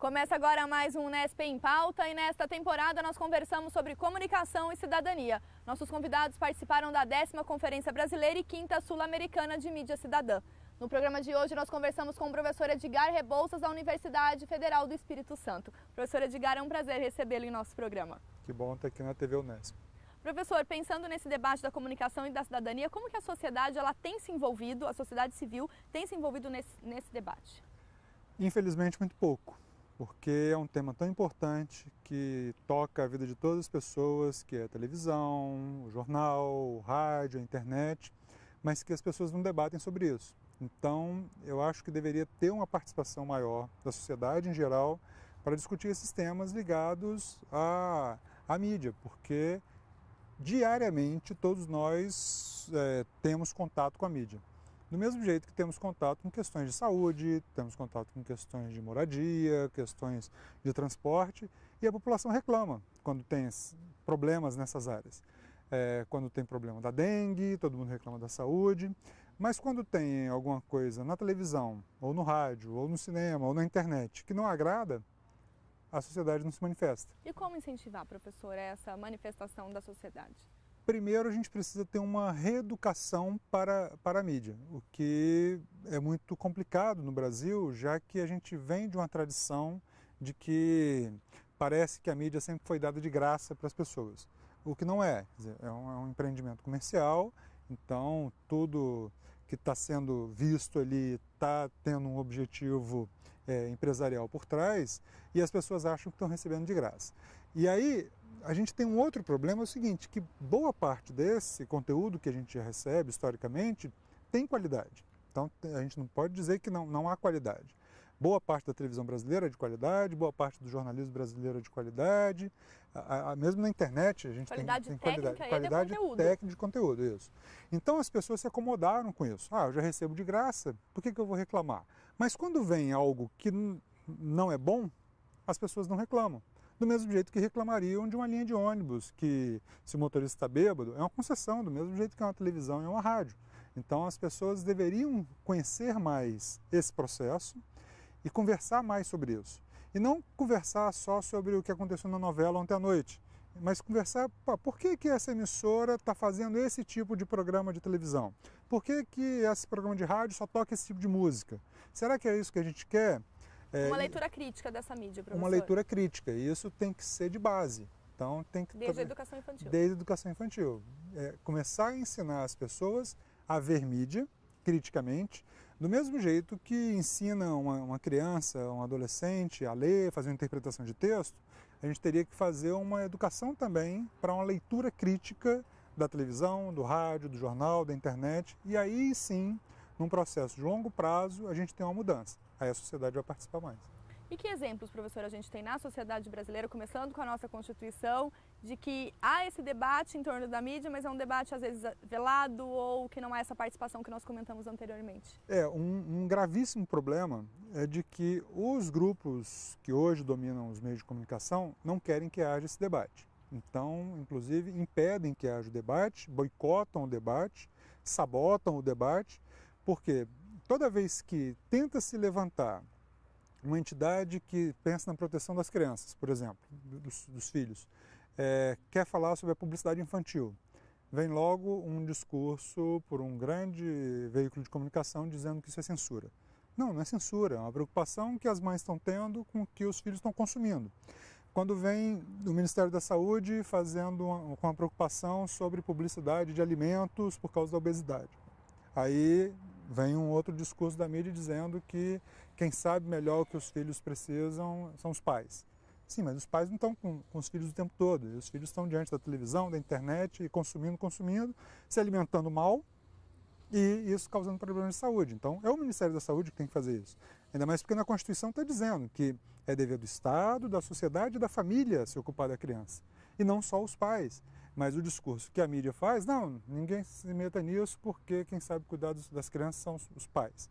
Começa agora mais um Unesp em Pauta e nesta temporada nós conversamos sobre comunicação e cidadania. Nossos convidados participaram da 10ª Conferência Brasileira e 5ª Sul-Americana de Mídia Cidadã. No programa de hoje nós conversamos com o professor Edgar Rebouças da Universidade Federal do Espírito Santo. Professor Edgar, é um prazer recebê-lo em nosso programa. Que bom estar aqui na TV Unesp. Professor, pensando nesse debate da comunicação e da cidadania, como que a sociedade tem se envolvido, a sociedade civil tem se envolvido nesse debate? Infelizmente muito pouco, porque é um tema tão importante que toca a vida de todas as pessoas, que é a televisão, o jornal, o rádio, a internet, mas que as pessoas não debatem sobre isso. Então, eu acho que deveria ter uma participação maior da sociedade em geral para discutir esses temas ligados à mídia, porque diariamente todos nós temos contato com a mídia. Do mesmo jeito que temos contato com questões de saúde, temos contato com questões de moradia, questões de transporte, e a população reclama quando tem problemas nessas áreas. Quando tem problema da dengue, todo mundo reclama da saúde, mas quando tem alguma coisa na televisão, ou no rádio, ou no cinema, ou na internet que não agrada, a sociedade não se manifesta. E como incentivar, professor, essa manifestação da sociedade? Primeiro, a gente precisa ter uma reeducação para a mídia, o que é muito complicado no Brasil, já que a gente vem de uma tradição de que parece que a mídia sempre foi dada de graça para as pessoas, o que não é. Quer dizer, é um empreendimento comercial, então tudo que está sendo visto ali está tendo um objetivo empresarial por trás e as pessoas acham que estão recebendo de graça. E aí a gente tem um outro problema, é o seguinte, que boa parte desse conteúdo que a gente recebe historicamente tem qualidade. Então a gente não pode dizer que não há qualidade. Boa parte da televisão brasileira é de qualidade, boa parte do jornalismo brasileiro é de qualidade, mesmo na internet a gente tem qualidade técnica de conteúdo, isso. Então as pessoas se acomodaram com isso. Eu já recebo de graça, por que eu vou reclamar? Mas quando vem algo que não é bom, as pessoas não reclamam. Do mesmo jeito que reclamariam de uma linha de ônibus, que se o motorista está bêbado, é uma concessão, do mesmo jeito que é uma televisão e uma rádio. Então as pessoas deveriam conhecer mais esse processo e conversar mais sobre isso. E não conversar só sobre o que aconteceu na novela ontem à noite, mas conversar, por que essa emissora está fazendo esse tipo de programa de televisão? Por que esse programa de rádio só toca esse tipo de música? Será que é isso que a gente quer? Uma leitura crítica dessa mídia, professor. Uma leitura crítica, e isso tem que ser de base. Então, tem que Desde a educação infantil. Desde a educação infantil. Começar a ensinar as pessoas a ver mídia criticamente, do mesmo jeito que ensina uma criança, um adolescente a ler, fazer uma interpretação de texto, a gente teria que fazer uma educação também para uma leitura crítica da televisão, do rádio, do jornal, da internet, e aí sim, num processo de longo prazo, a gente tem uma mudança. Aí a sociedade vai participar mais. E que exemplos, professor, a gente tem na sociedade brasileira, começando com a nossa Constituição, de que há esse debate em torno da mídia, mas é um debate às vezes velado ou que não há essa participação que nós comentamos anteriormente? Um gravíssimo problema é de que os grupos que hoje dominam os meios de comunicação não querem que haja esse debate. Então, inclusive, impedem que haja o debate, boicotam o debate, sabotam o debate, porque toda vez que tenta se levantar uma entidade que pensa na proteção das crianças, por exemplo, dos filhos, quer falar sobre a publicidade infantil, vem logo um discurso por um grande veículo de comunicação dizendo que isso é censura. Não é censura, é uma preocupação que as mães estão tendo com o que os filhos estão consumindo. Quando vem o Ministério da Saúde com uma preocupação sobre publicidade de alimentos por causa da obesidade. Aí vem um outro discurso da mídia dizendo que quem sabe melhor o que os filhos precisam são os pais. Sim, mas os pais não estão com os filhos o tempo todo. E os filhos estão diante da televisão, da internet, e consumindo, se alimentando mal e isso causando problemas de saúde. Então é o Ministério da Saúde que tem que fazer isso. Ainda mais porque na Constituição está dizendo que é dever do Estado, da sociedade e da família se ocupar da criança. E não só os pais. Mas o discurso que a mídia faz, não, ninguém se meta nisso porque quem sabe cuidar das crianças são os pais.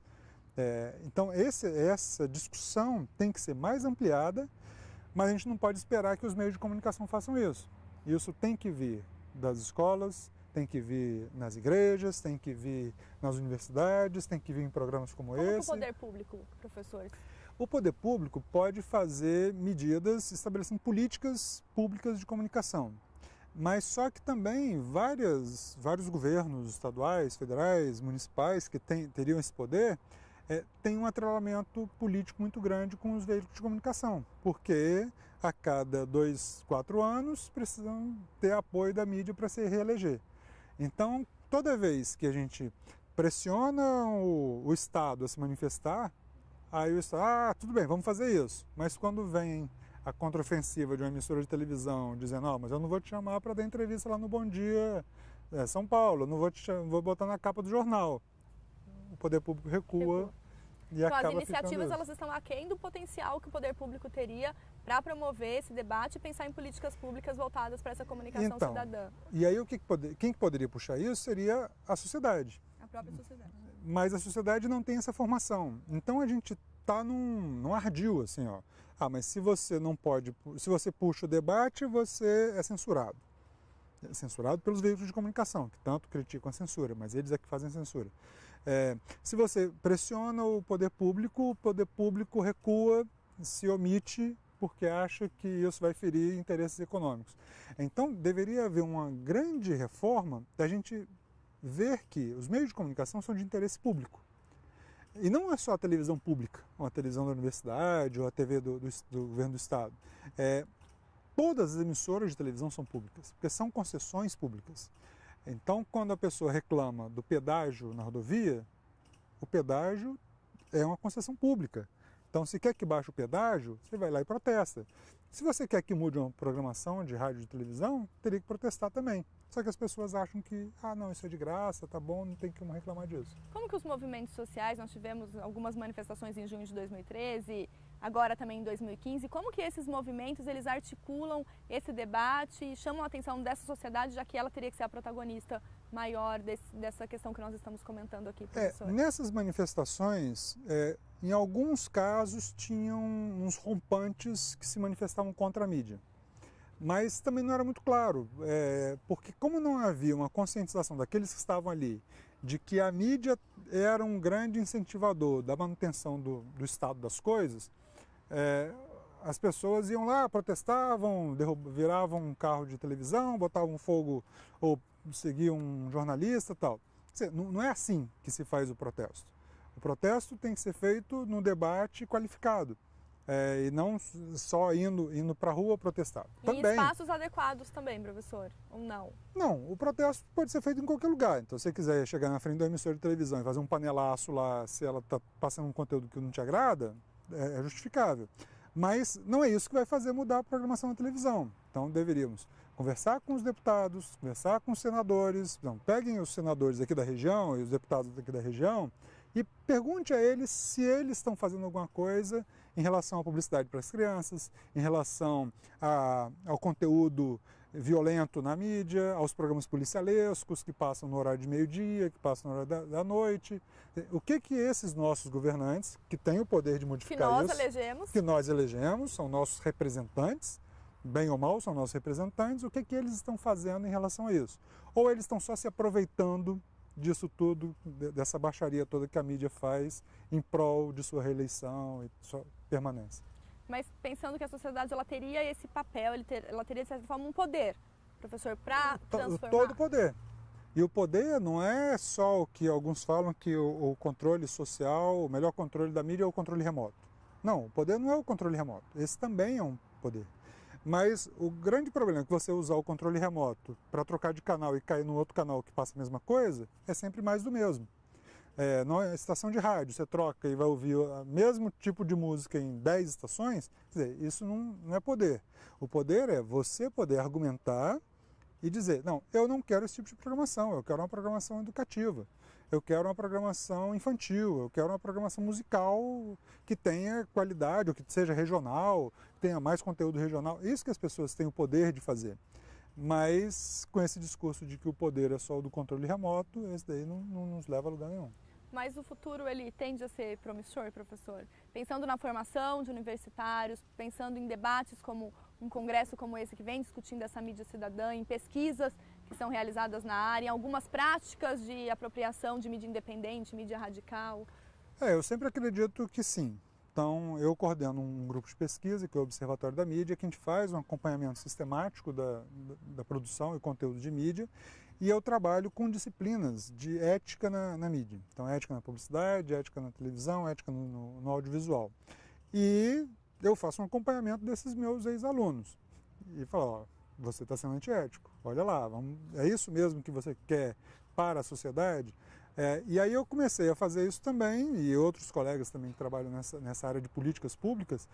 Então essa discussão tem que ser mais ampliada, mas a gente não pode esperar que os meios de comunicação façam isso. Isso tem que vir das escolas, tem que vir nas igrejas, tem que vir nas universidades, tem que vir em programas como esse. O poder público, professores? O poder público pode fazer medidas estabelecendo políticas públicas de comunicação, mas só que também vários governos estaduais, federais, municipais que teriam esse poder têm um atrelamento político muito grande com os veículos de comunicação, porque a cada 2, 4 anos precisam ter apoio da mídia para se reeleger. Então, toda vez que a gente pressiona o Estado a se manifestar, aí o Estado, tudo bem, vamos fazer isso. Mas quando vem a contraofensiva de uma emissora de televisão dizendo, mas eu não vou te chamar para dar entrevista lá no Bom Dia São Paulo, eu não vou botar na capa do jornal. O poder público recua. E então, acaba as iniciativas ficando... elas estão aquém do potencial que o poder público teria para promover esse debate e pensar em políticas públicas voltadas para essa comunicação cidadã. E aí quem poderia puxar isso seria a sociedade. A própria sociedade. Mas a sociedade não tem essa formação. Então a gente está num ardil, assim, ó. Mas se você não pode, se você puxa o debate, você é censurado. É censurado pelos veículos de comunicação, que tanto criticam a censura, mas eles é que fazem a censura. Se você pressiona o poder público recua, se omite, porque acha que isso vai ferir interesses econômicos. Então, deveria haver uma grande reforma da gente ver que os meios de comunicação são de interesse público. E não é só a televisão pública, ou a televisão da universidade, ou a TV do governo do Estado. Todas as emissoras de televisão são públicas, porque são concessões públicas. Então, quando a pessoa reclama do pedágio na rodovia, o pedágio é uma concessão pública. Então, se quer que baixe o pedágio, você vai lá e protesta. Se você quer que mude uma programação de rádio e televisão, teria que protestar também. Só que as pessoas acham que, não, isso é de graça, tá bom, não tem que reclamar disso. Como que os movimentos sociais, nós tivemos algumas manifestações em junho de 2013, agora também em 2015, como que esses movimentos, eles articulam esse debate e chamam a atenção dessa sociedade, já que ela teria que ser a protagonista maior dessa questão que nós estamos comentando aqui, professor? Nessas manifestações, em alguns casos, tinham uns rompantes que se manifestavam contra a mídia. Mas também não era muito claro, porque como não havia uma conscientização daqueles que estavam ali, de que a mídia era um grande incentivador da manutenção do estado das coisas, as pessoas iam lá, protestavam, viravam um carro de televisão, botavam fogo ou seguiam um jornalista e tal. Quer dizer, não é assim que se faz o protesto. O protesto tem que ser feito num debate qualificado. E não só indo para a rua protestar. E em espaços adequados também, professor, ou não? Não, o protesto pode ser feito em qualquer lugar. Então, se você quiser chegar na frente da emissora de televisão e fazer um panelaço lá, se ela está passando um conteúdo que não te agrada, é justificável. Mas não é isso que vai fazer mudar a programação da televisão. Então, deveríamos conversar com os deputados, conversar com os senadores. Não, peguem os senadores aqui da região e os deputados daqui da região e pergunte a eles se eles estão fazendo alguma coisa em relação à publicidade para as crianças, em relação ao conteúdo violento na mídia, aos programas policialescos que passam no horário de meio-dia, que passam no horário da noite. O que esses nossos governantes, que têm o poder de modificar que nós elegemos, são nossos representantes, bem ou mal são nossos representantes, o que eles estão fazendo em relação a isso? Ou eles estão só se aproveitando disso tudo, dessa baixaria toda que a mídia faz em prol de sua reeleição e sua permanência. Mas pensando que a sociedade ela teria esse papel, ela teria de certa forma um poder, professor, para transformar. Todo poder. E o poder não é só o que alguns falam que o controle social, o melhor controle da mídia é o controle remoto. Não, o poder não é o controle remoto, esse também é um poder. Mas o grande problema é que você usar o controle remoto para trocar de canal e cair no outro canal que passa a mesma coisa, é sempre mais do mesmo. Na estação de rádio, você troca e vai ouvir o mesmo tipo de música em 10 estações, quer dizer, isso não é poder. O poder é você poder argumentar e dizer, não, eu não quero esse tipo de programação, eu quero uma programação educativa, eu quero uma programação infantil, eu quero uma programação musical que tenha qualidade, ou que seja regional, que tenha mais conteúdo regional. Isso que as pessoas têm o poder de fazer. Mas com esse discurso de que o poder é só o do controle remoto, esse daí não nos leva a lugar nenhum. Mas o futuro ele tende a ser promissor, professor? Pensando na formação de universitários, pensando em debates como um congresso como esse que vem discutindo essa mídia cidadã, em pesquisas que são realizadas na área, em algumas práticas de apropriação de mídia independente, mídia radical? Eu sempre acredito que sim, Então, eu coordeno um grupo de pesquisa, que é o Observatório da Mídia, que a gente faz um acompanhamento sistemático da produção e conteúdo de mídia, e eu trabalho com disciplinas de ética na mídia. Então, ética na publicidade, ética na televisão, ética no audiovisual. E eu faço um acompanhamento desses meus ex-alunos. E falo, ó, você está sendo antiético, olha lá, é isso mesmo que você quer para a sociedade? E aí eu comecei a fazer isso também, e outros colegas também que trabalham nessa área de políticas públicas.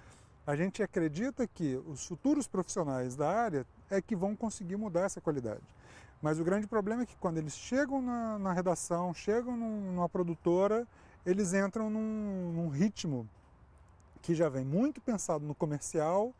A gente acredita que os futuros profissionais da área é que vão conseguir mudar essa qualidade. Mas o grande problema é que quando eles chegam na redação, chegam numa produtora, eles entram num ritmo que já vem muito pensado no comercial